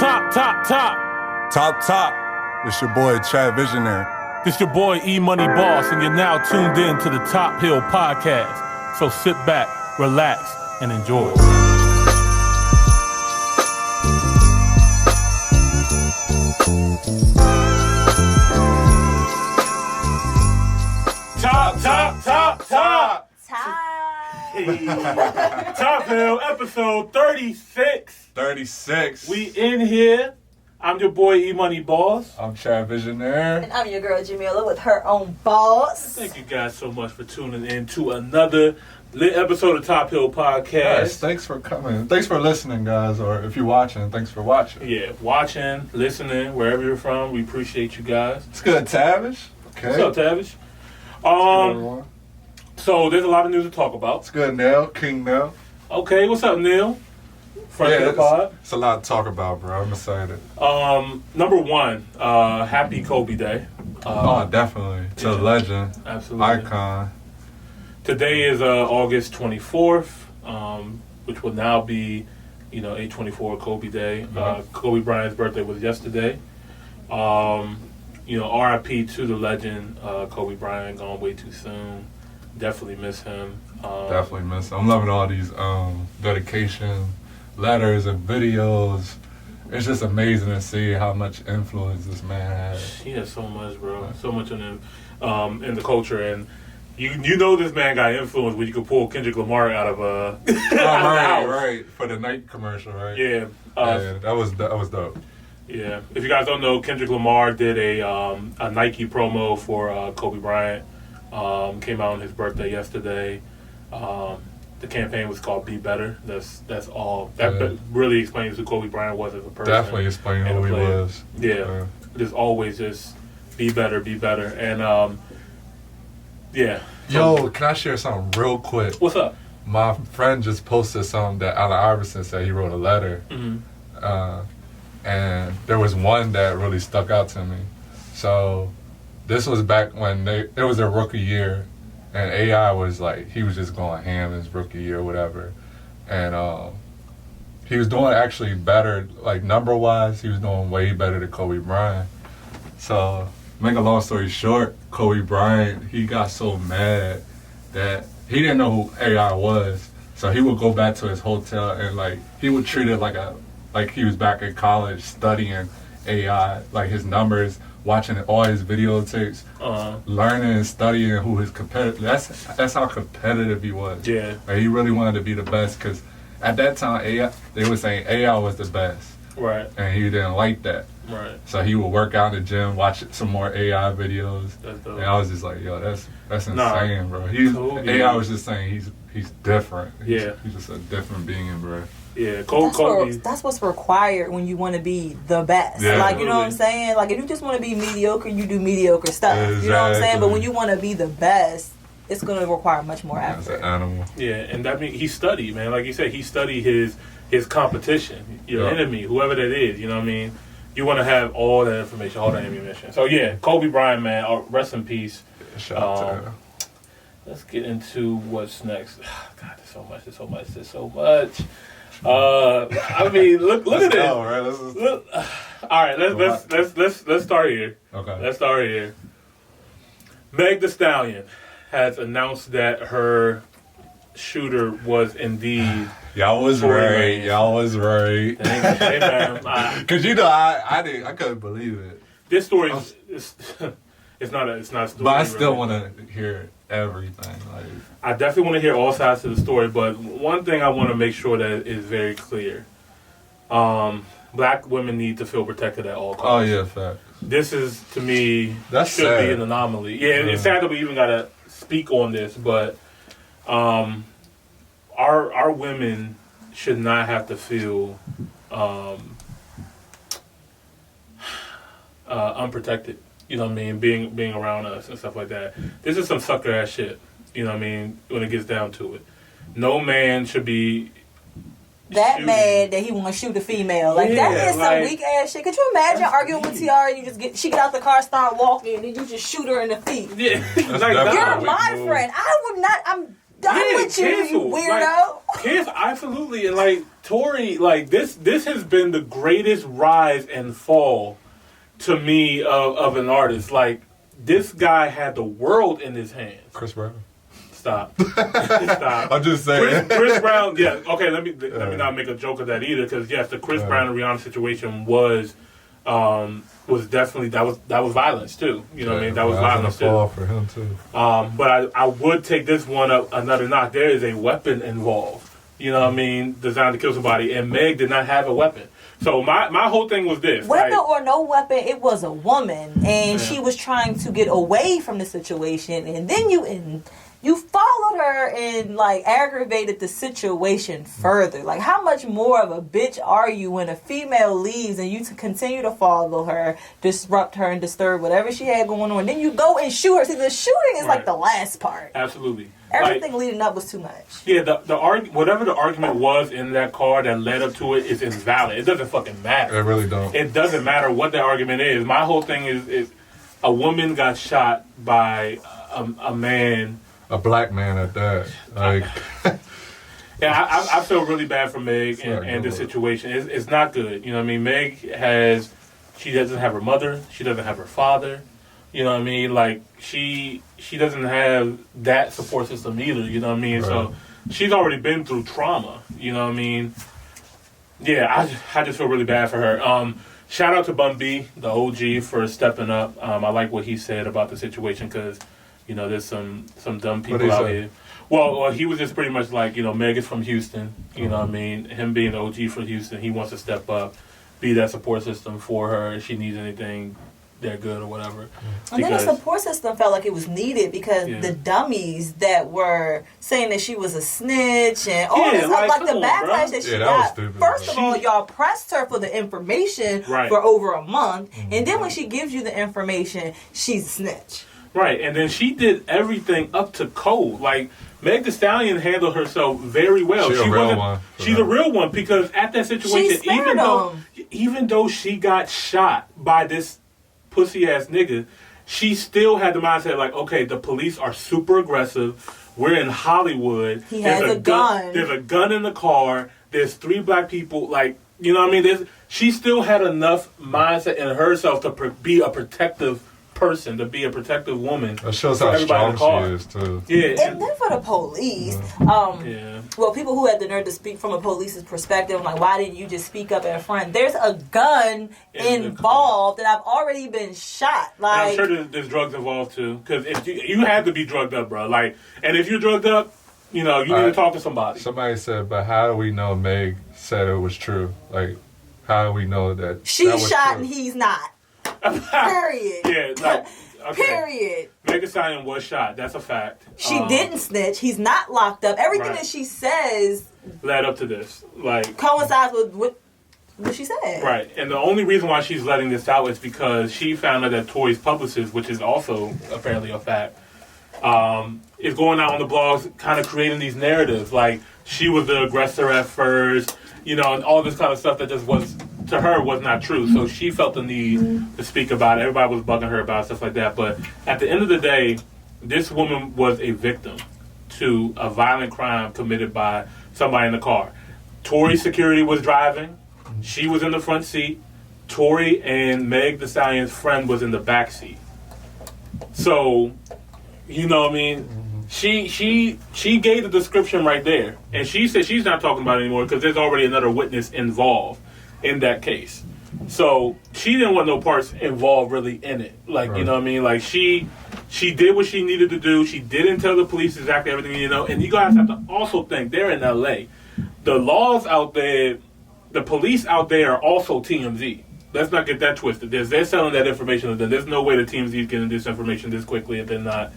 Top. It's your boy, Chad Visionary. This your boy, E-Money Boss, and you're now tuned in to the Top Hill Podcast. So sit back, relax, and enjoy. Top. Hey. Top Hill, episode 36. 36. We in here. I'm your boy, E-Money Boss. I'm Chad Visionary. And I'm your girl, Jamila, with her own boss. Thank you guys so much for tuning in to another lit episode of Top Hill Podcast. Yes, thanks for coming. Thanks for listening, guys. Or if you're watching, thanks for watching. Yeah, watching, listening, wherever you're from. We appreciate you guys. It's good, Tavish. Okay. What's up, Tavish? So there's a lot of news to talk about. It's good, Neil. King Neil. Okay, what's up, Neil? Friend of the pod. It's a lot to talk about, bro. I'm excited. Number one, happy Kobe Day. Definitely. It's a legend. Absolutely. Icon. Today is August 24th, which will now be, 8/24 Kobe Day. Kobe Bryant's birthday was yesterday. RIP to the legend, Kobe Bryant, gone way too soon. Definitely miss him. Definitely miss him. I'm loving all these dedication letters and videos. It's just amazing to see how much influence this man has. He has so much, bro. So much in the culture, and you know this man got influence when you could pull Kendrick Lamar out of right for the Nike commercial, right? Yeah, that was dope. Yeah, if you guys don't know, Kendrick Lamar did a Nike promo for Kobe Bryant. Came out on his birthday yesterday. The campaign was called "Be Better." That's all. That really explains who Kobe Bryant was as a person. Definitely explains who he was. Yeah, just always just be better, and yeah. Yo, can I share something real quick? What's up? My friend just posted something that Allen Iverson said he wrote a letter, and there was one that really stuck out to me. So this was back when it was their rookie year. And AI was like, he was just going ham his rookie year or whatever. And he was doing actually better, like number-wise, he was doing way better than Kobe Bryant. So, make a long story short, Kobe Bryant, he got so mad that he didn't know who AI was. So he would go back to his hotel and like, he would treat it like he was back in college studying AI, like his numbers, watching all his videotapes, learning and studying who his competitor. That's how competitive he was. Yeah, like, he really wanted to be the best because at that time they were saying AI was the best. Right. And he didn't like that. Right. So he would work out in the gym, watch some more AI videos. That's dope. And I was just like, yo, that's insane, bro. AI was just saying he's different. He's just a different being, bro. Yeah, Kobe. That's what's required when you want to be the best. Yeah, like, you know what I'm saying? Like, if you just want to be mediocre, you do mediocre stuff. Exactly. You know what I'm saying? But when you want to be the best, it's going to require much more effort. As an animal. Yeah, and that means he studied, man. Like you said, he studied his competition, your enemy, whoever that is. You know what I mean? You want to have all that information, all that ammunition. So, yeah, Kobe Bryant, man, rest in peace. Shout out to him. Let's get into what's next. God, there's so much. I mean, look at this. Right? All right, let's start here. Okay. Let's start here. Meg Thee Stallion has announced that her shooter was indeed. Y'all was Tory. right. Hey man, Cause I couldn't believe it. this story is it's not a story. But I still want to hear everything. Like, I definitely want to hear all sides of the story, but one thing I want to make sure that is very clear. Black women need to feel protected at all costs. oh yeah, fact. This is, to me, That's should sad. be an anomaly. Yeah, it's sad that we even got to speak on this, but our women should not have to feel unprotected. You know what I mean? Being around us and stuff like that. This is some sucker ass shit. You know what I mean? When it gets down to it, no man should be that mad that he want to shoot a female. Like, that is some weak ass shit. Could you imagine arguing with Tiara and she get out the car, start walking, and then you just shoot her in the feet? Yeah. You're my friend. I would not. done with you, you weirdo. Cancel, absolutely. And like Tory, like this has been the greatest rise and fall to me of an artist. Like this guy had the world in his hands. Chris Brown. Stop. Stop. I'm just saying. Chris Brown. Yeah. Okay. Let me not make a joke of that either, because yes, the Chris Brown and Rihanna situation was definitely that was violence too. You know what I mean? That was violence too. Fall for him too. But I would take this one up another notch. There is a weapon involved. You know what I mean? Designed to kill somebody, and Meg did not have a weapon. So my whole thing was this: weapon or no weapon, it was a woman, and she was trying to get away from the situation, and then you followed her and like aggravated the situation further. Like, how much more of a bitch are you when a female leaves and you continue to follow her, disrupt her, and disturb whatever she had going on? Then you go and shoot her. See, the shooting is like the last part. Absolutely. Everything leading up was too much. Yeah, whatever the argument was in that car that led up to it is invalid. It doesn't fucking matter. It really don't. It doesn't matter what the argument is. My whole thing is a woman got shot by a man. A black man at that. Like, yeah, I feel really bad for Meg and the situation. It's not good. You know what I mean? Meg she doesn't have her mother. She doesn't have her father. You know what I mean? Like, she doesn't have that support system either. You know what I mean? Right. So she's already been through trauma. You know what I mean? Yeah, I just feel really bad for her. Shout out to Bun B, the OG, for stepping up. I like what he said about the situation, because you know, there's some dumb people out here. Well, he was just pretty much like, you know, Meg is from Houston. You know what I mean? Him being the OG for Houston, he wants to step up, be that support system for her if she needs anything, they're good or whatever. And then the support system felt like it was needed because the dummies that were saying that she was a snitch and all this, like the backlash that she got. First of all, y'all pressed her for the information for over a month. And then when she gives you the information, she's a snitch. Right, and then she did everything up to code. Like, Meg Thee Stallion handled herself very well. She's a real one, because at that situation, even though she got shot by this pussy ass nigga, she still had the mindset like, okay, the police are super aggressive. We're in Hollywood. He has a gun. There's a gun in the car. There's 3 black people. Like, you know what I mean? She still had enough mindset in herself to be a protective person, to be a protective woman. That shows how strong she is too. Yeah. And then for the police, well, people who had the nerve to speak from a police's perspective, like, why didn't you just speak up in front? There's a gun involved, and I've already been shot. Like, and I'm sure there's drugs involved too, because if you had to be drugged up, bro. Like, and if you're drugged up, you know, you need to talk to somebody. Somebody said, but how do we know Meg said it was true? Like, how do we know that she's shot and he's not? Period. Yeah, like, okay. Period. Meg Thee Stallion was shot. That's a fact. She didn't snitch. He's not locked up. Everything that she says led up to this. Like, coincides with what she said. Right. And the only reason why she's letting this out is because she found out that Tory's publicist, which is also apparently a fact, is going out on the blogs kind of creating these narratives. Like, she was the aggressor at first, you know, and all this kind of stuff that just was, to her, was not true. So she felt the need to speak about it. Everybody was bugging her about stuff like that. But at the end of the day, this woman was a victim to a violent crime committed by somebody in the car. Tory's security was driving. She was in the front seat. Tory and Meg Thee Stallion's friend was in the back seat. So, you know what I mean? She gave the description right there. And she said she's not talking about it anymore because there's already another witness involved in that case. So she didn't want no parts involved really in it. Like, you know what I mean? Like, she did what she needed to do. She didn't tell the police exactly everything, you know. And you guys have to also think, they're in LA. The laws out there, the police out there are also TMZ. Let's not get that twisted. They're selling that information to them. There's no way the TMZ is getting this information this quickly if they're not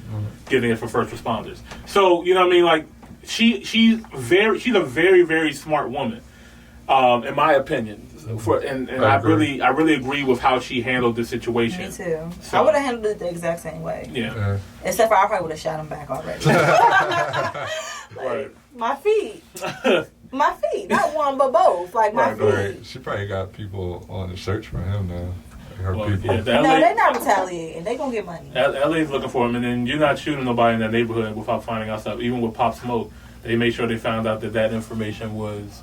getting it for first responders. So, you know what I mean? Like, she's a very, very smart woman, in my opinion. I really agree with how she handled the situation. Me too. So, I would have handled it the exact same way. Yeah. Except for I probably would have shot him back already. Right. My feet. My feet. Not one, but both. Like, my feet. She probably got people on the search for him now. Her Well, people. yeah, the No, LA, they're not retaliating. They're gonna get money. LA's looking for him, and then you're not shooting nobody in that neighborhood without finding out stuff. Even with Pop Smoke, they made sure they found out that information was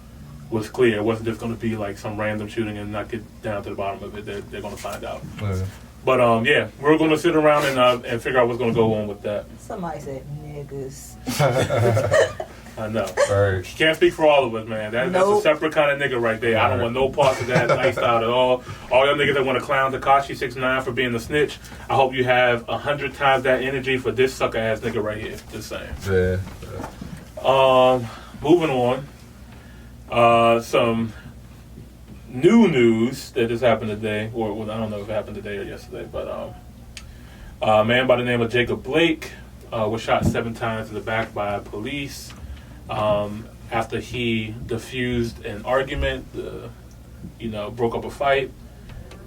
clear. It wasn't just going to be like some random shooting and not get down to the bottom of it. They're going to find out. Yeah. But yeah, we're going to sit around and figure out what's going to go on with that. Somebody said niggas. I know. Right. Can't speak for all of us, man. That's a separate kind of nigga right there. I don't want no parts of that lifestyle at all. All y'all niggas that want to clown Tekashi 6ix9ine for being a snitch, I hope you have 100 times that energy for this sucker ass nigga right here. Just saying. Yeah. Moving on. Some new news that just happened today, or I don't know if it happened today or yesterday, but a man by the name of Jacob Blake was shot 7 times in the back by police after he diffused an argument, broke up a fight,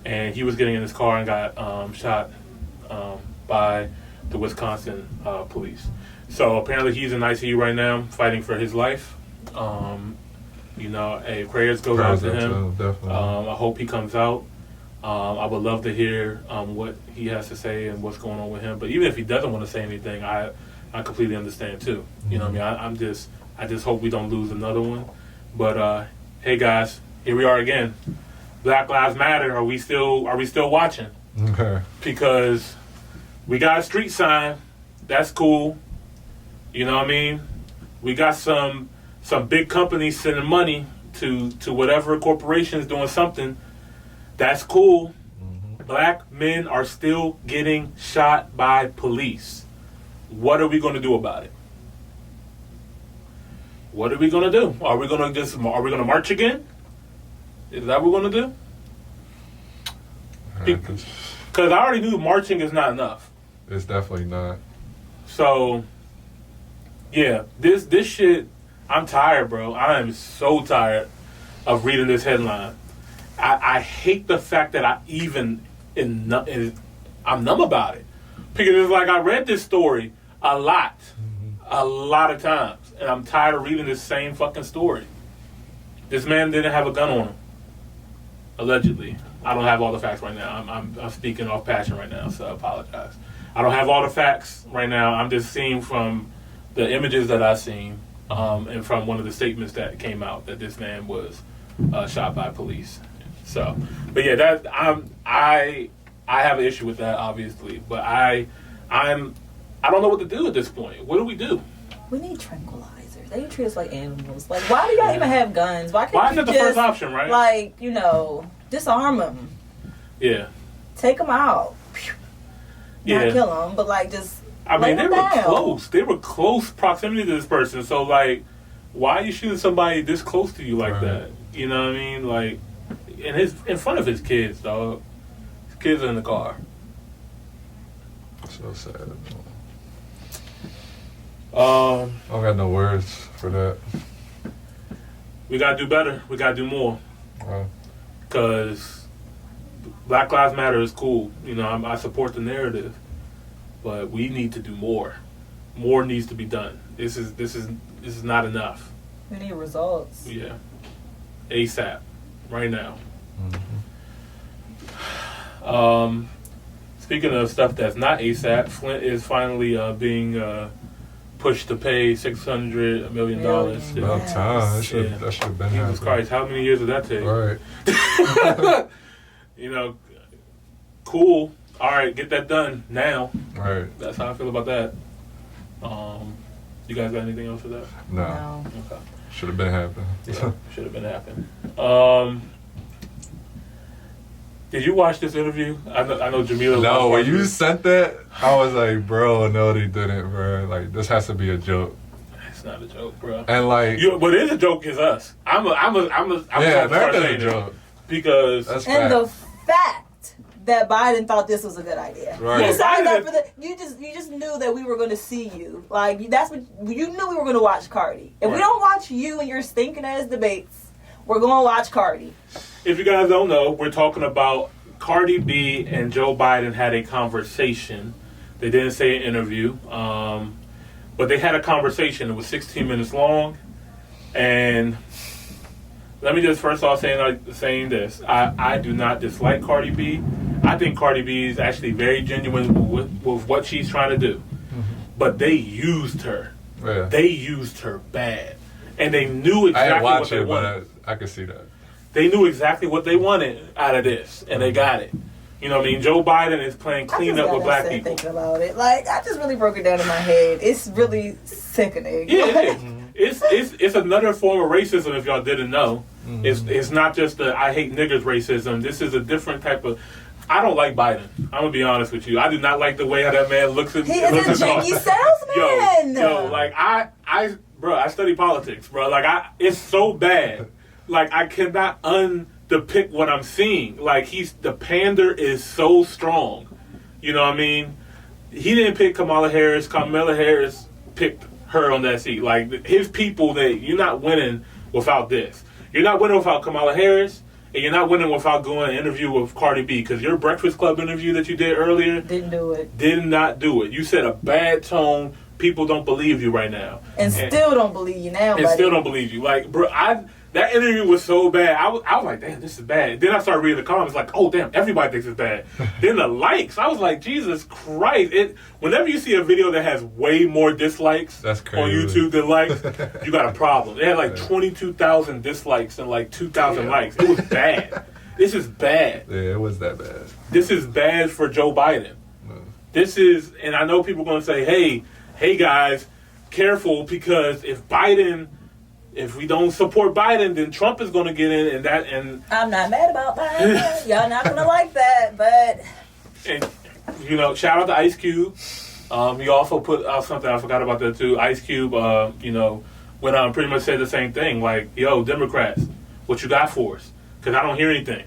and he was getting in his car and got shot by the Wisconsin police. So apparently he's in ICU right now, fighting for his life. Prayers go out to him. I hope he comes out. I would love to hear what he has to say and what's going on with him. But even if he doesn't want to say anything, I completely understand too. You know what I mean? I just hope we don't lose another one. But hey guys, here we are again. Black Lives Matter. Are we still watching? Okay. Because we got a street sign. That's cool. You know what I mean? We got some big companies sending money to whatever corporations doing something. That's cool. Mm-hmm. Black men are still getting shot by police. What are we going to do about it? What are we going to do? Are we going to march again? Is that what we're going to do? Because I already knew marching is not enough. It's definitely not. So, yeah, this shit, I'm tired, bro. I am so tired of reading this headline. I hate the fact that I'm numb about it. Because it's like I read this story a lot of times, and I'm tired of reading this same fucking story. This man didn't have a gun on him, allegedly. I don't have all the facts right now. I'm speaking off passion right now, so I apologize. I don't have all the facts right now. I'm just seeing from the images that I've seen and from one of the statements that came out that this man was shot by police. So, but yeah, I have an issue with that, obviously. But I don't know what to do at this point. What do we do? We need tranquilizers. They treat us like animals. Like, why do y'all even have guns? Why is it the first option, right? Like, disarm them. Yeah. Take them out. Yeah. Not kill them, but like just. I mean, they were down. close. They were close proximity to this person. So, like, why are you shooting somebody this close to you like that? You know what I mean? Like, in front of his kids, dog. His kids are in the car. So sad. I don't got no words for that. We gotta do better. We gotta do more. Because Black Lives Matter is cool. I support the narrative, but we need to do more. More needs to be done. This is not enough. We need results. Yeah, ASAP, right now. Mm-hmm. Speaking of stuff that's not ASAP, Flint is finally being pushed to pay $600 million. About time. That should have been happening. Jesus Christ, how many years did that take? Right. Cool. All right, get that done now. Right. That's how I feel about that. You guys got anything else for that? No. Okay. Should have been happening. Yeah, should have been happening. Did you watch this interview? I know Jamila. No, when you sent that, I was like, bro, no, they didn't, bro. Like, this has to be a joke. It's not a joke, bro. And like, what is a joke is us. I'm yeah, that's a joke. Because the fact that Biden thought this was a good idea. Right. You signed up for you just knew that we were going to see you. Like, that's what you knew we were going to watch Cardi. If we don't watch you and your stinking ass debates, we're going to watch Cardi. If you guys don't know, we're talking about Cardi B and Joe Biden had a conversation. They didn't say an interview, but they had a conversation. It was 16 minutes long. And let me just first off saying this. I do not dislike Cardi B. I think Cardi B is actually very genuine with what she's trying to do. But they used her. Yeah. They used her bad. And they knew I exactly didn't what watch they it, wanted. but I could see that. They knew exactly what they wanted out of this, and they got it. You know what I mean? Joe Biden is playing clean up with black people. Thinking about it, like I just really broke it down in my head. It's really sickening. Yeah, it is. It's another form of racism. If y'all didn't know, it's not just the I hate niggers racism. This is a different type of. I don't like Biden. I'm gonna be honest with you. I do not like the way how that man looks at. He is a janky salesman. Yo, like I study politics, bro. Like it's so bad. Like I cannot undepict what I'm seeing. Like the pander is so strong. You know what I mean? He didn't pick Kamala Harris. Kamala Harris picked her on that seat. Like his people, you're not winning without this. You're not winning without Kamala Harris, and you're not winning without going an interview with Cardi B. Because your Breakfast Club interview that you did earlier didn't do it. Did not do it. You said a bad tone. People don't believe you right now, and still don't believe you now. And still don't believe you. Like, bro, that interview was so bad. I was like, damn, this is bad. Then I started reading the comments, like, oh, damn, everybody thinks it's bad. Then the likes, I was like, Jesus Christ. Whenever you see a video that has way more dislikes That's on crazy. YouTube than likes, you got a problem. It had like 22,000 dislikes and like 2,000 likes. It was bad. This is bad. Yeah, it was that bad. This is bad for Joe Biden. This is, and I know people are going to say, hey guys, careful, because if we don't support Biden, then Trump is going to get in, and I'm not mad about Biden. Y'all not going to like that, but and you know, shout out to Ice Cube. He also put out something, I forgot about that too. Ice Cube, you know, went out and pretty much said the same thing, like, yo, Democrats, what you got for us? Because I don't hear anything.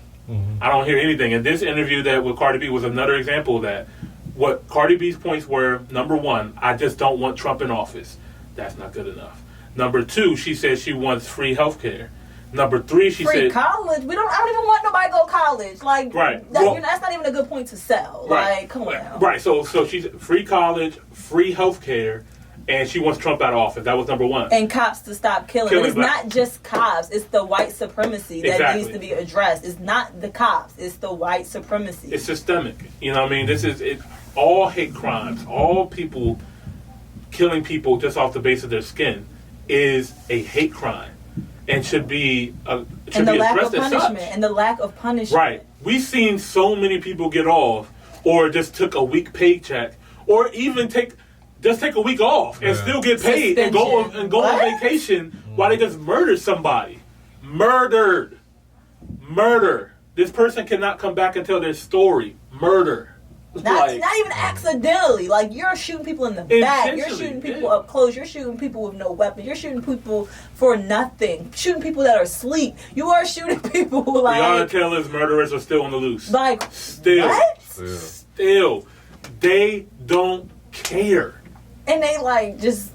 I don't hear anything. And this interview that with Cardi B was another example of that. What Cardi B's points were: number one, I just don't want Trump in office. That's not good enough. Number two, she said she wants free health care. Number three, she free said college. I don't even want nobody to go to college. Like, right. That's not even a good point to sell. Right. Like, come on now. Right. So she's free college, free health care, and she wants Trump out of office. That was number one. And cops to stop killing. It's not just cops. It's the white supremacy that needs to be addressed. It's not the cops. It's the white supremacy. It's systemic. You know what I mean? This is it. All hate crimes, all people killing people just off the base of their skin is a hate crime, and should be addressed as such. And the lack of punishment. Right. We've seen so many people get off, or just took a week paycheck, or even take a week off and still get paid and go on vacation while they just murdered somebody. Murder. This person cannot come back and tell their story. Murder. Not even accidentally. Like, you're shooting people in the back. You're shooting people up close. You're shooting people with no weapons. You're shooting people for nothing. Shooting people that are asleep. You are shooting people like... Breonna Taylor's murderers are still on the loose. Like, still. What? Still. They don't care. And they like just...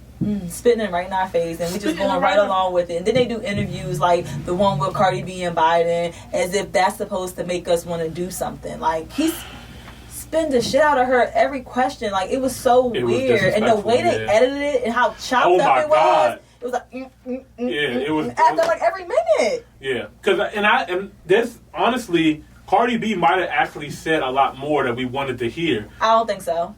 spitting it right in our face, and we just going right along with it. And then they do interviews like the one with Cardi B and Biden, as if that's supposed to make us want to do something. Like, he's spin the shit out of her every question. Like, it was so weird, and the way they edited it and how chopped up it was. God. It was like it was after like every minute. Yeah, because and this honestly, Cardi B might have actually said a lot more that we wanted to hear. I don't think so.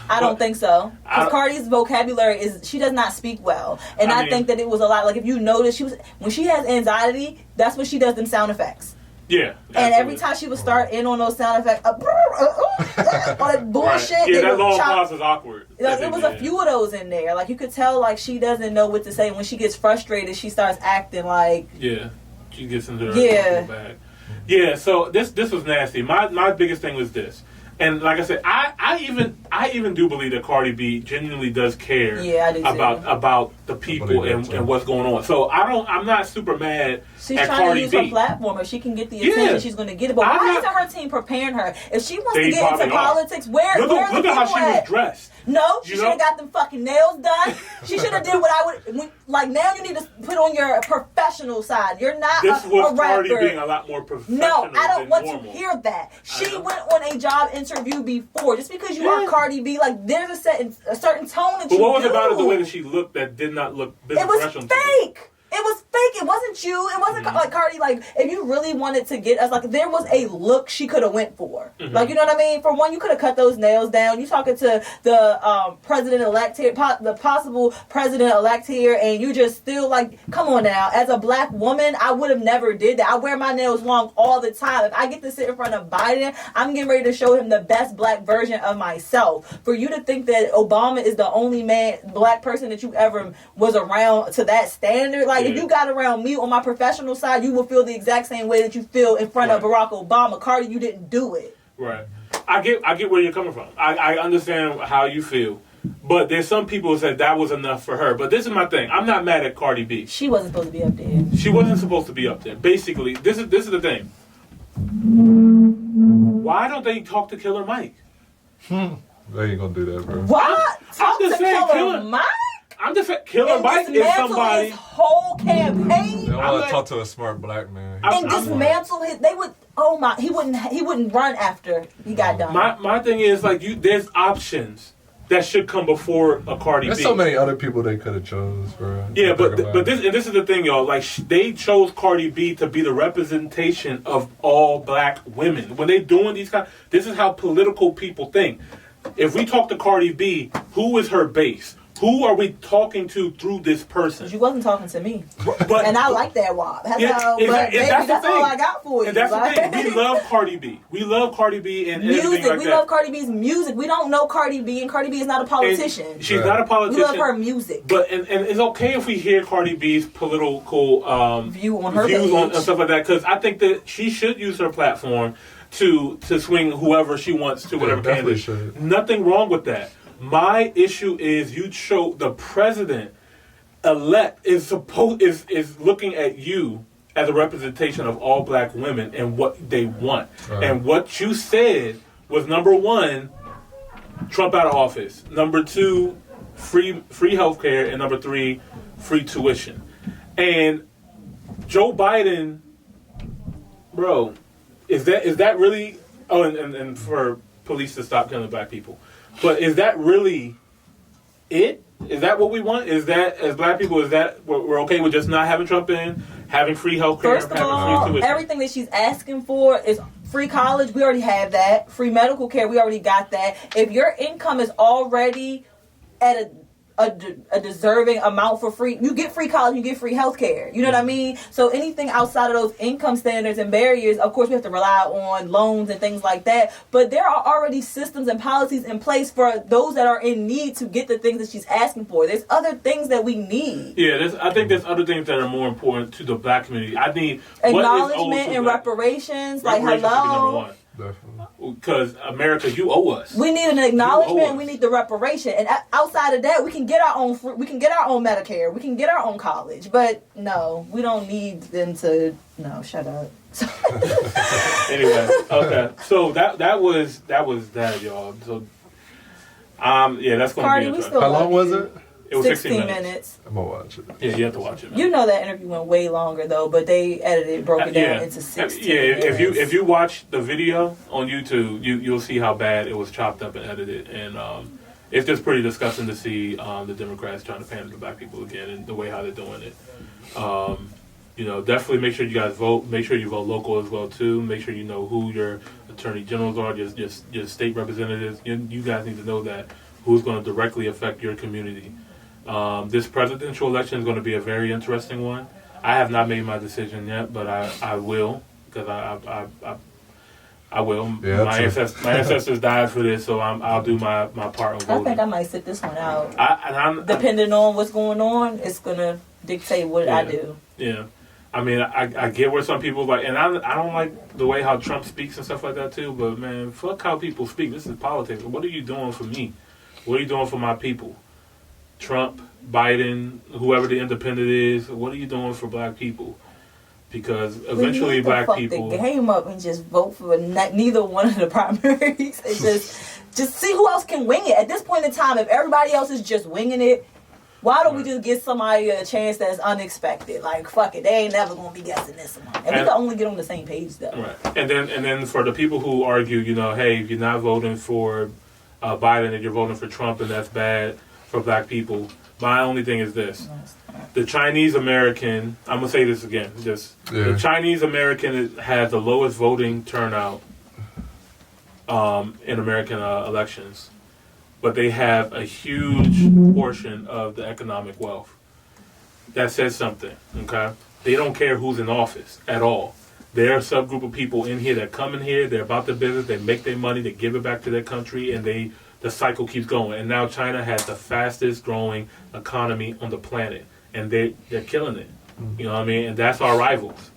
I don't think so. Because Cardi's vocabulary she does not speak well. And I think that it was a lot, like, if you notice, when she has anxiety, that's when she does them sound effects. Yeah. And every time she would start in on those sound effects, all that bullshit. Right. Yeah, that long pause is awkward. Like, it was a few of those in there. Like, you could tell, like, she doesn't know what to say. When she gets frustrated, she starts acting like... Yeah. She gets into her bag. Yeah, so this was nasty. My biggest thing was this. And like I said, I even do believe that Cardi B genuinely does care about the people and what's going on. So I'm not super mad She's at trying Cardi to use B. her platform. If she can get the attention, she's going to get it. But why isn't her team preparing her? If she wants to get into politics, where look at how she was dressed. No, she should have got them fucking nails done. She should have did what I would. Like, now you need to put on your professional side. You're not this was a rapper. Cardi being a lot more professional. No, I don't want normal. to hear that. She went on a job interview before. Just because you are Cardi B, like, there's a certain tone that you do. But what was about it the way that she looked that did not look business professional? It was fake. It was fake. It wasn't you. It wasn't like Cardi. Like, if you really wanted to get us, like, there was a look she could have went for. Like, you know what I mean? For one, you could have cut those nails down. You talking to the president-elect here, the possible president-elect here, and you just still, like, come on now. As a black woman, I would have never did that. I wear my nails long all the time. If I get to sit in front of Biden, I'm getting ready to show him the best black version of myself. For you to think that Obama is the only black person that you ever was around to that standard, like, if you got around me on my professional side, you will feel the exact same way that you feel in front of Barack Obama. Cardi, you didn't do it. Right. I get where you're coming from. I understand how you feel. But there's some people who said that was enough for her. But this is my thing. I'm not mad at Cardi B. She wasn't supposed to be up there. She wasn't supposed to be up there. Basically, this is the thing. Why don't they talk to Killer Mike? They ain't gonna do that, bro. What? Talk to Killer Mike? I'm just saying, Killer Mike is somebody. His whole campaign. They don't want to talk to a smart black man. And dismantle his. They would. Oh my! He wouldn't run after he got done. My thing is, like, there's options that should come before a Cardi B. There's so many other people they could have chose, bro. Yeah, but this is the thing, y'all. Like, they chose Cardi B to be the representation of all black women. When they doing these this is how political people think. If we talk to Cardi B, who is her base? Who are we talking to through this person? You wasn't talking to me. But, and I like that WAP. That's all I got for you. And that's the thing. We love Cardi B. We love Cardi B and music. Everything like we that. love Cardi B's music. We don't know Cardi B, and Cardi B is not a politician. And she's not a politician. We love her music. But and it's okay if we hear Cardi B's political view on her views page. on stuff like that, because I think that she should use her platform to swing whoever she wants to whatever candidate. Should. Nothing wrong with that. My issue is you show the president-elect is looking at you as a representation of all black women and what they want. Right. And what you said was, number one, Trump out of office. Number two, free healthcare, and number three, free tuition. And Joe Biden, bro, is that really? Oh, and for police to stop killing black people. But is that really it? Is that what we want? Is that, as black people, is that we're okay with just not having Trump in, having free health care, First of all, everything that she's asking for is free college. We already have that. Free medical care. We already got that. If your income is already at a deserving amount for free, you get free college, you get free health care. You know what I mean? So anything outside of those income standards and barriers, of course we have to rely on loans and things like that, but there are already systems and policies in place for those that are in need to get the things that she's asking for. There's other things that we need. Yeah, I think there's other things that are more important to the black community. I need acknowledgement and reparations. Like, hello. Should be number one. Definitely. Because America, you owe us. We need an acknowledgement. We need the reparation, and outside of that, we can get our own. We can get our own Medicare. We can get our own college. But no, we don't need them to. No, shut up. Anyway, okay. So that was that, y'all. So yeah, that's gonna Cardi, be interesting. How long was it? It was 16 minutes. I'm gonna watch it. Yeah, you have to watch it, man. You know that interview went way longer though, but they broke it down into 16 minutes. If you watch the video on YouTube, you'll see how bad it was chopped up and edited, and it's just pretty disgusting to see the Democrats trying to pander to black people again and the way how they're doing it. Definitely make sure you guys vote. Make sure you vote local as well too. Make sure you know who your attorney generals are, just state representatives. You guys need to know that who's going to directly affect your community. This presidential election is going to be a very interesting one. I have not made my decision yet, but I will, because I will. Yeah, my ancestors died for this, so I'll do my part on voting. I think I might sit this one out. Depending on what's going on, it's going to dictate what I do. Yeah. I mean, I get where some people like, and I don't like the way how Trump speaks and stuff like that too, but man, fuck how people speak. This is politics. What are you doing for me? What are you doing for my people? Trump, Biden, whoever the independent is, what are you doing for black people? Because eventually black people the game up and just vote for neither one of the primaries. It's just see who else can wing it. At this point in time, if everybody else is just winging it, why don't we just give somebody a chance that's unexpected? Like, fuck it, they ain't never gonna be guessing this one. And we can only get on the same page though. Right. And then for the people who argue, hey, if you're not voting for Biden and you're voting for Trump, and that's bad for black people. My only thing is this. The Chinese American, I'm going to say this again, the Chinese American has the lowest voting turnout in American elections, but they have a huge portion of the economic wealth. That says something, okay? They don't care who's in office at all. They're a subgroup of people in here that come in here, they're about the business, they make their money, they give it back to their country, and the cycle keeps going. And now China has the fastest growing economy on the planet, and they're killing it. You know what I mean? And that's our rivals.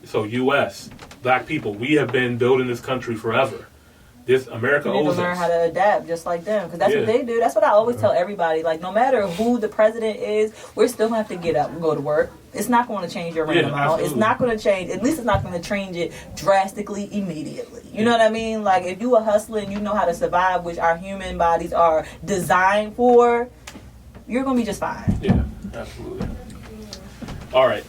So U.S., black people, we have been building this country forever. This America we need owes to learn us. how to adapt just like them, because that's what they do. That's what I always tell everybody. Like, no matter who the president is, we're still going to have to get up and go to work. It's not going to change your random amount. It's not going to change. At least it's not going to change it drastically immediately. You know what I mean? Like, if you a hustler and you know how to survive, which our human bodies are designed for, you're going to be just fine. Yeah, absolutely. All right.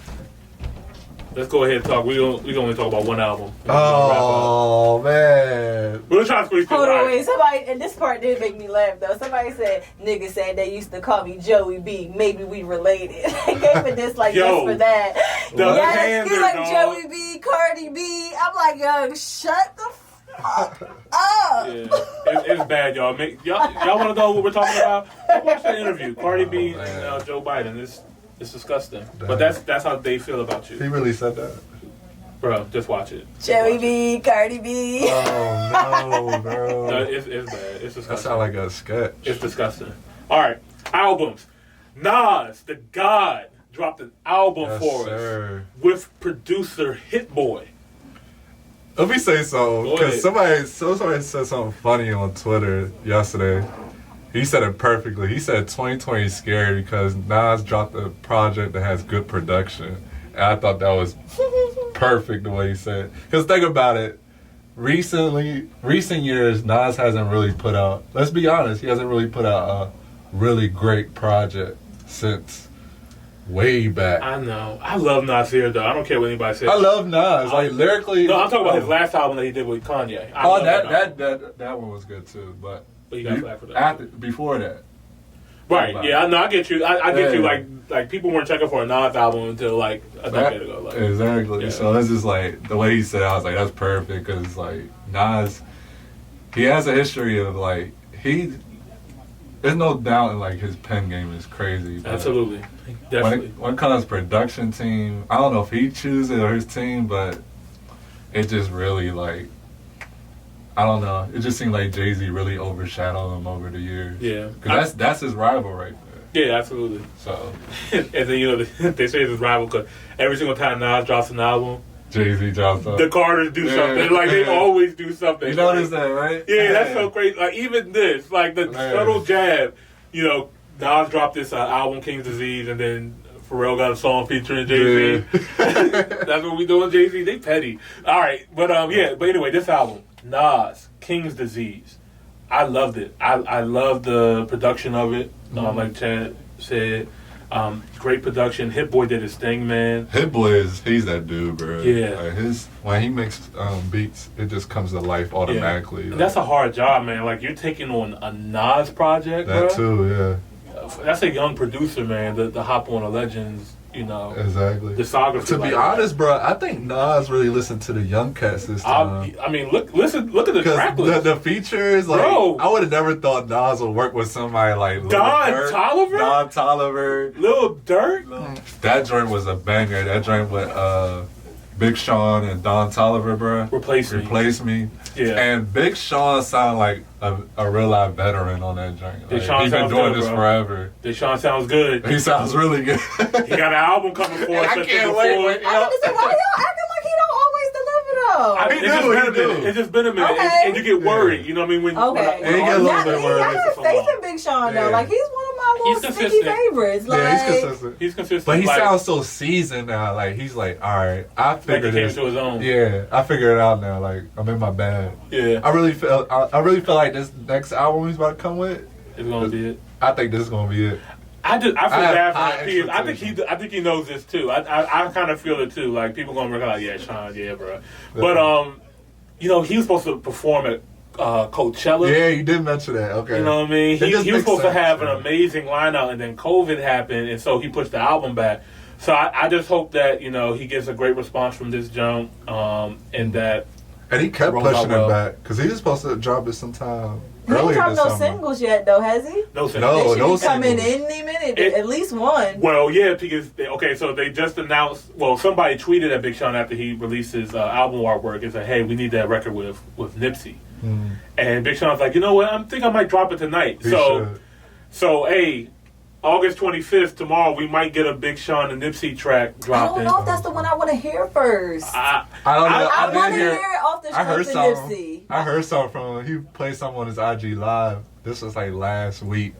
Let's go ahead and talk. We only talk about one album. Oh, man. We're trying to squeeze through. Hold on, wait. Somebody, and this part did make me laugh, though. Somebody said, niggas said they used to call me Joey B. Maybe we related. They gave me this, like, just for that. Yes, he's like Joey B, Cardi B. I'm like, yo, shut the fuck up. Yeah, it's bad, y'all. Y'all want to know what we're talking about? Go watch that interview. Cardi B and Joe Biden. It's disgusting. But that's how they feel about you. He really said that? Bro, just watch it. Joey B, Cardi B. Oh, no, bro. No, it's bad. It's disgusting. That sounds like a sketch. It's disgusting. All right, albums. Nas, the God, dropped an album for us with producer Hit Boy. Let me say something, because somebody said something funny on Twitter yesterday. He said it perfectly. He said 2020 is scary because Nas dropped a project that has good production. And I thought that was perfect the way he said it. Because think about it. Recent years, Nas hasn't really put out, let's be honest, he hasn't really put out a really great project since way back. I know. I love Nasir, though. I don't care what anybody says. I love Nas. Like, lyrically. No, I'm talking about his last album that he did with Kanye. That one was good, too. But you got flack for that. Before that. Right, yeah, I know, I get you. I get you, like, people weren't checking for a Nas album until, like, a decade ago. Like, exactly. Yeah. So it's just, like, the way he said it, I was like, that's perfect, because, like, Nas, he has a history of, like, there's no doubt in, like, his pen game is crazy. Absolutely. Definitely. When it comes to production team, I don't know if he chooses it or his team, but it just really, like, I don't know. It just seemed like Jay-Z really overshadowed him over the years. Yeah. Because that's his rival right there. Yeah, absolutely. So. And then, you know, they say it's his rival because every single time Nas drops an album, Jay-Z drops something. The Carters do something. Like, they always do something. You notice that, right? Yeah, that's so crazy. Like, even this, like, the subtle jab, you know, Nas dropped this album, King's Disease, and then Pharrell got a song featuring Jay-Z. Yeah. That's what we doing, Jay-Z. They petty. All right. But anyway, this album, Nas, King's Disease. I loved it. I loved the production of it. Like Chad said, great production. Hit Boy did his thing, man. Hit Boy he's that dude, bro. Yeah. Like when he makes beats, it just comes to life automatically. Yeah. And that's a hard job, man. Like, you're taking on a Nas project, that bro. too, yeah. That's a young producer, man. The hop on a Legends, you know. Exactly. Discography. To be honest, bro, I think Nas really listened to the young cats this time. I mean, look at the track list. The features, like, bro, I would have never thought Nas would work with somebody like Don Toliver. Lil Durk. That joint was a banger. That joint with Big Sean and Don Toliver, bro. Replace me. Yeah. And Big Sean sounded like a real life veteran on that joint. Like, he's been doing this forever. Big Sean sounds good. He sounds really good. He got an album coming for us. I can't wait. I was gonna say, why y'all acting like he don't always deliver though? It's just been a minute. Okay. And you get worried. You know what I mean? When you get a little bit worried. I have faith in Big Sean though. Like, he's one of my little sneaky favorites. Like, yeah, he's consistent. He's consistent. But he sounds so seasoned now. Like, he's like, all right, I figured it. Like, he came to his own. Yeah, I figured it out now. Like, I'm in my bag. Yeah. I really feel like this next album he's about to come with is gonna be it. I think this is gonna be it. I feel bad for that peers. I think he knows this too. I kind of feel it too. Like, people gonna be like, yeah, Sean, yeah, bro. But you know, he was supposed to perform at Coachella. Yeah, you did mention that. Okay. You know what I mean? He was supposed to have an yeah. amazing lineup, and then COVID happened, and so he pushed the album back. So I just hope that, you know, he gets a great response from this junk, and that. And he kept rolls pushing out it well. back because he was supposed to drop it sometime He ain't earlier dropped this no summer. singles yet, though, has he? No singles. No, They no should be coming singles. any minute, at least one. Well, yeah, because so they just announced. Well, somebody tweeted at Big Sean after he released his album artwork and said, "Hey, we need that record with Nipsey." And Big Sean's like, "You know what? I think I might drop it tonight." He should. So hey, August 25th tomorrow, we might get a Big Sean and Nipsey track I dropping. don't know if that's the one I want to hear first. I don't know. I did want to hear it off the I heard strength of something. Nipsey. I heard something from him. He played something on his IG live. This was like last week.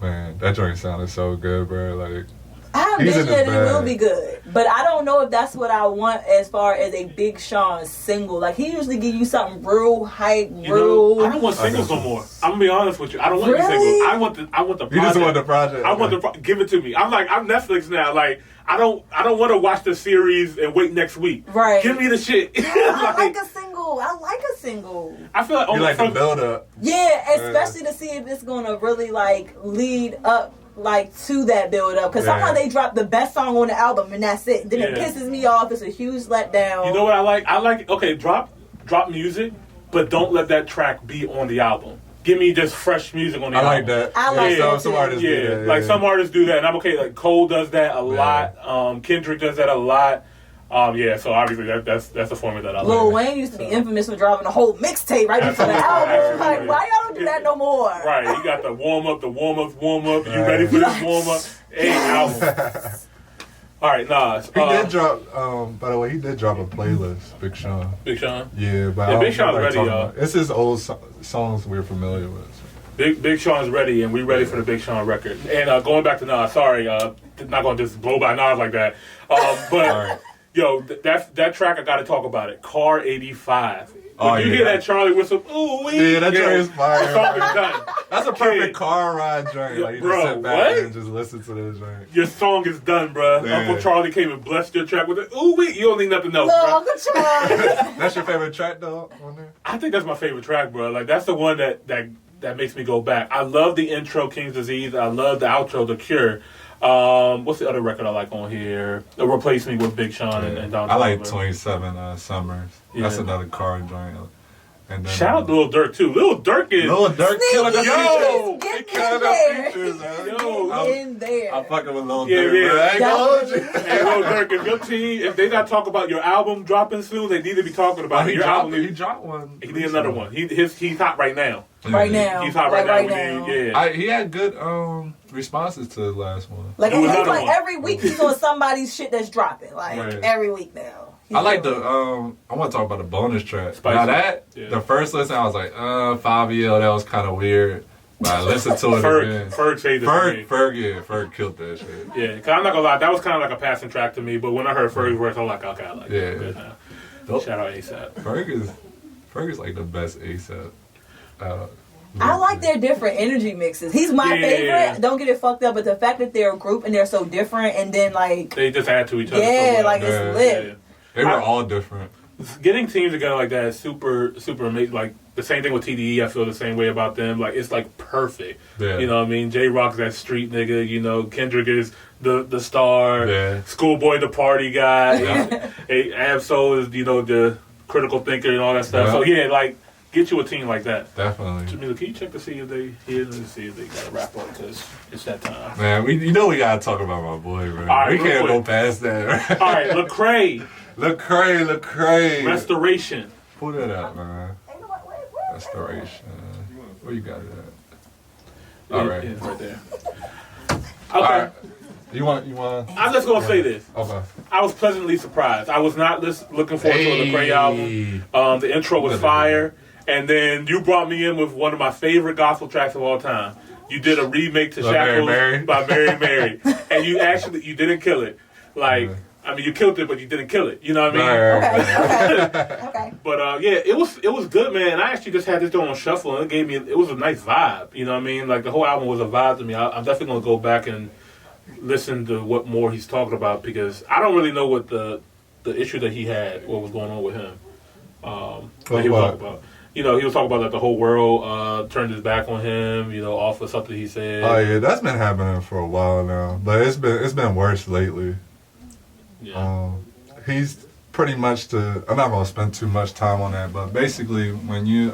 Man, that joint sounded so good, bro. Like I he's in envision his that it will bag. be good, but I don't know if that's what I want as far as a Big Sean single. Like he usually give you something real hype, You real. know, I don't want singles no more. I'm gonna be honest with you. I don't want any Really? singles. I want the You project. just want the project. I want the give it to me. I'm Netflix now. Like I don't want to watch the series and wait next week. Right. Give me the shit. I like a single. I like a single. I feel like You only like the from, build up. Yeah, especially to see if it's gonna really like lead up like to that build up. Because Yeah. sometimes they drop the best song on the album and that's it. Then it Yeah. pisses me off. It's a huge letdown. You know what I like? I like drop music, but don't let that track be on the album. Give me just fresh music on the I album. like that. I like that some too. artists do Yeah, that. like some artists do that, and I'm okay. Like Cole does that a lot. Kendrick does that a lot. So obviously that's a formula that I Lil like. Wayne used to be infamous for dropping a whole mixtape right before the album. Absolutely. Like, why y'all don't do that no more? Right, you got the warm up. You ready for this warm up? Hey, album. All right, Nas. He did drop. By the way, he did drop a playlist. Big Sean. Big Sean. Yeah, but Yeah, I don't Big Sean's know what ready, talking y'all. about. It's his old songs we're familiar with. Big Sean's ready, and we ready for the Big Sean record. And going back to Nas, sorry, not going to just blow by Nas like that. But Alright. yo, that track I got to talk about it. Car 85. When Oh, you yeah. hear that Charlie whistle, ooh wee. Yeah, that joint is fire. The song is done. That's a perfect car ride joint. Like you Bro, just sit back what? and just listen to this joint. Your song is done, bruh. Yeah. Uncle Charlie came and blessed your track with it. Ooh wee. You don't need nothing else, Look, bruh. Uncle Charlie. That's your favorite track though on there? I think that's my favorite track, bro. Like that's the one that makes me go back. I love the intro, King's Disease. I love the outro, The Cure. What's the other record I like on here? Replace Me with Big Sean and Don. I like Toliver. 27 Summers. That's Yeah. another car joint. And then, Shout out to Lil Durk too. Lil Durk is Lil Durk killing the Yo! features. He Get killing in the there. features, man. Yo, I'm- in there. I'm fucking with Lil Yeah, Durk. yeah. man. I ain't gonna hold you. Hey, Lil Durk, if your team, if they not talking about your album dropping soon, they need to be talking about He your dropped, album. he dropped one. He need another one. He's hot right now. Right now. He's hot like right now. right We need- now. Yeah. He had good responses to the last one. Like, Do it's another like one. every week he's on somebody's shit that's dropping. Like, Right. every week now. He's I like doing the I want to talk about the bonus track. Spicy. Now that Yeah. the first listen, I was like, Fabio, that was kind of weird. But I listened to it again. Ferg changed it to me. Ferg killed that shit. Yeah, cause I'm not gonna lie, that was kind of like a passing track to me. But when I heard Ferg's verse, I'm like, okay, I like Yeah. it. Good now. Nope. Shout out ASAP. Ferg is like the best ASAP. I like their different energy mixes. He's my Yeah. favorite. Don't get it fucked up, but the fact that they're a group and they're so different, and then like, They just add to each other. yeah, so well. like Yeah. it's lit. They were all different. Getting teams together like that is super amazing. Like the same thing with TDE, I feel the same way about them. Like it's like perfect. Yeah. You know what I mean? J Rock's that street nigga. You know, Kendrick is the star. Yeah. Schoolboy the party guy. Yeah. Hey, Absol is the critical thinker and all that stuff. Yeah. So yeah, like get you a team like that. Definitely. Jamila, can you check to see if they got a rap on? Because it's that time. Man, we gotta talk about my boy, bro. All right, We real can't quick. go past that, right? All right, Lecrae Lecrae. Restoration. Pull that up, man. Restoration. Where you got it at? All right. Yeah, it's right there. Okay. All right. You want? I'm just gonna say this. Okay. I was pleasantly surprised. I was not looking forward to a Lecrae album. The intro was fire, and then you brought me in with one of my favorite gospel tracks of all time. You did a remake to By Shackles Mary Mary. by Mary Mary, and you didn't kill it. Like, I mean, you killed it, but you didn't kill it. You know what I mean? Okay. But yeah, it was good, man. I actually just had this on shuffle, and it was a nice vibe. You know what I mean? Like the whole album was a vibe to me. I'm definitely gonna go back and listen to what more he's talking about, because I don't really know what the issue that he had, what was going on with him. That he was talking about. you know, he was talking about that the whole world turned his back on him, you know, off of something he said. Oh yeah, that's been happening for a while now, but it's been worse lately. Yeah. He's pretty much I'm not gonna spend too much time on that, but basically when you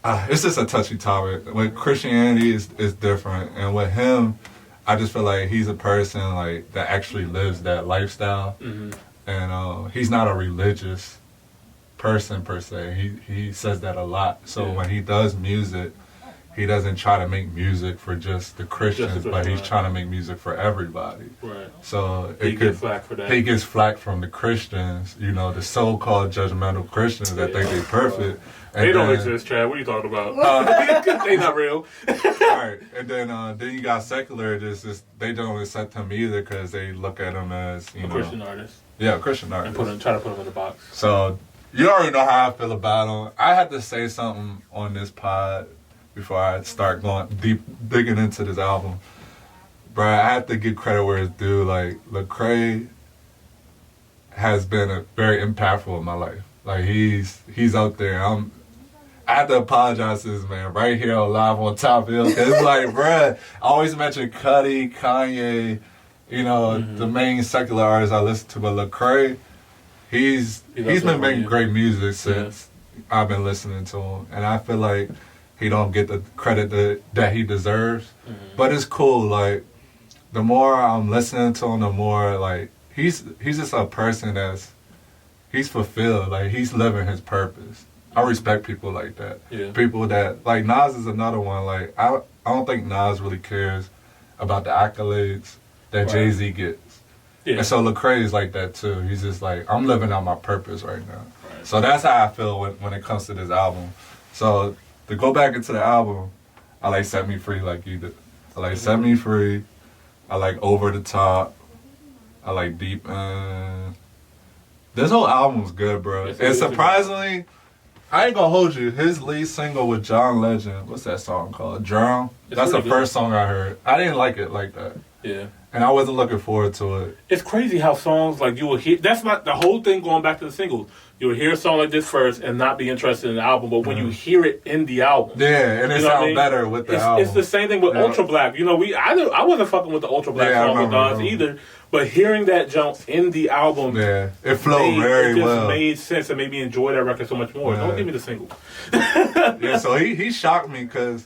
it's just a touchy topic. With Christianity is different, and with him, I just feel like he's a person like that actually lives that lifestyle, and he's not a religious person per se. He says that a lot. So when he does music, he doesn't try to make music for just the Christians, but he's trying to make music for everybody. Right. So he gets flack for that. He gets flack from the Christians, you know, the so-called judgmental Christians that think they're perfect. And they don't exist, Chad. What are you talking about? They not real. Right. And then you got secular, just they don't accept him either because they look at him as, you know, Christian artist. Yeah, a Christian artist. And try to put him in the box. So you already know how I feel about him. I had to say something on this pod before I start going digging into this album. Bruh, I have to give credit where it's due. Like, Lecrae has been very impactful in my life. Like, he's out there. I have to apologize to this man right here on live on Top Hill. Cause it's like, bruh, I always mention Cudi, Kanye, you know, the main secular artists I listen to. But Lecrae, he's been making great music since I've been listening to him. And I feel like he don't get the credit that he deserves. But it's cool. Like, the more I'm listening to him, the more, like, he's just a person he's fulfilled. Like, he's living his purpose. I respect people like that. Yeah. People that, like, Nas is another one. Like, I don't think Nas really cares about the accolades that Jay-Z gets. Yeah. And so Lecrae is like that, too. He's just like, I'm living out my purpose right now. Right. So that's how I feel when it comes to this album. So to go back into the album, I like Set Me Free like you did. I like Set Me Free. I like Over the Top. I like Deep End. This whole album's good, bro. And surprisingly, I ain't gonna hold you. His lead single with John Legend, what's that song called? Drown? That's the first song I heard. I didn't like it like that. Yeah. And I wasn't looking forward to it. It's crazy how songs like you will hear. That's not the whole thing going back to the singles. You will hear a song like this first and not be interested in the album, but when you hear it in the album, and it sounds better with the album. It's the same thing with Ultra Black. You know, I wasn't fucking with the Ultra Black song with Nas either, but hearing that jump in the album, it flowed very well. It just made sense and made me enjoy that record so much more. Don't give me the single. So he shocked me for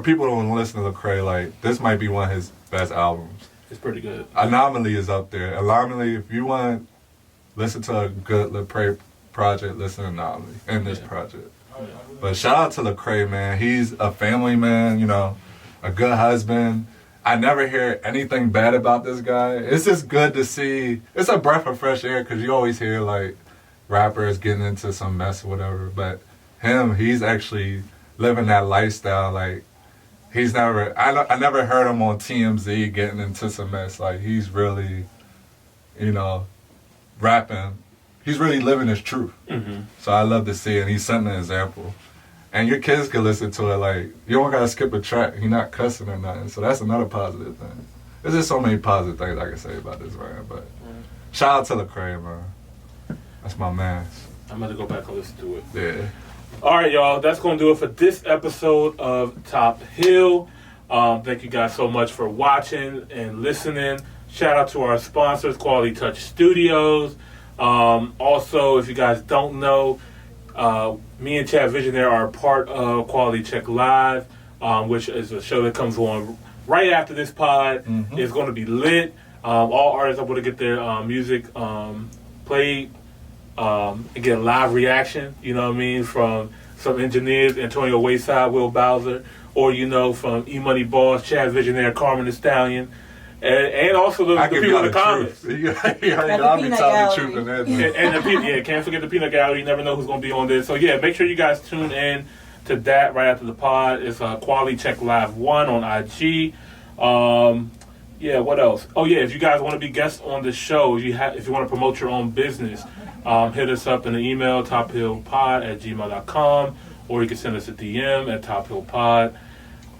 people who don't listen to Lecrae, like, this might be one of his best albums. It's pretty good. Anomaly is up there. Anomaly, if you want to listen to a good Lecrae project, listen to Anomaly and this project. Yeah. But shout out to Lecrae, man. He's a family man, you know, a good husband. I never hear anything bad about this guy. It's just good to see. It's a breath of fresh air because you always hear, like, rappers getting into some mess or whatever. But he's actually living that lifestyle, like, I never heard him on TMZ getting into some mess. Like, he's really, you know, rapping. He's really living his truth. So I love to see it. And he's setting an example. And your kids can listen to it. Like, you don't got to skip a track. He's not cussing or nothing. So that's another positive thing. There's just so many positive things I can say about this man. But shout out to Lecrae, man. That's my man. I'm going to go back and listen to it. Yeah. All right, y'all. That's going to do it for this episode of Top Hill. Thank you guys so much for watching and listening. Shout out to our sponsors, Quality Touch Studios. Also, if you guys don't know, me and Chad Visionaire are part of Quality Check Live, which is a show that comes on right after this pod. It's going to be lit. All artists are going to get their music played. And get a live reaction, you know what I mean, from some engineers, Antonio Wayside, Will Bowser, or, you know, from E-Money Boss, Chad Visionaire, Carmen the Stallion, and also the people in the comments. I'll be telling the truth in that. And can't forget the Peanut Gallery. You never know who's going to be on this. So, yeah, make sure you guys tune in to that right after the pod. It's Quality Check Live 1 on IG. Yeah, what else? Oh, yeah, if you guys want to be guests on the show, if you want to promote your own business, hit us up in the email, tophillpod@gmail.com, or you can send us a DM at tophillpod.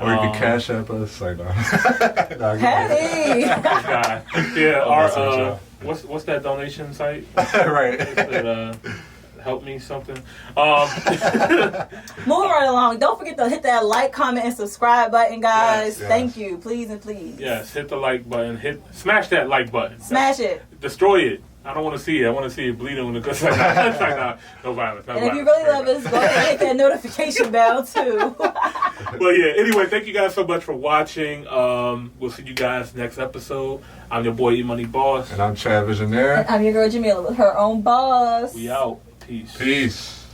Or you can cash app us. Like, no. Hey! Yeah, our, what's that donation site? Right. help me something. Moving right along. Don't forget to hit that like, comment, and subscribe button, guys. Yes. Thank you. Please and please. Yes, hit the like button. Smash that like button. Smash it. Destroy it. I don't want to see it. I want to see it bleeding on the good side. It's like, nah, no violence. No And if you violence. really love us, go ahead and hit that notification bell too. Well, yeah. Anyway, thank you guys so much for watching. We'll see you guys next episode. I'm your boy E Money Boss. And I'm Chad Visionaire. I'm your girl Jamila with her own boss. We out. Peace. Peace.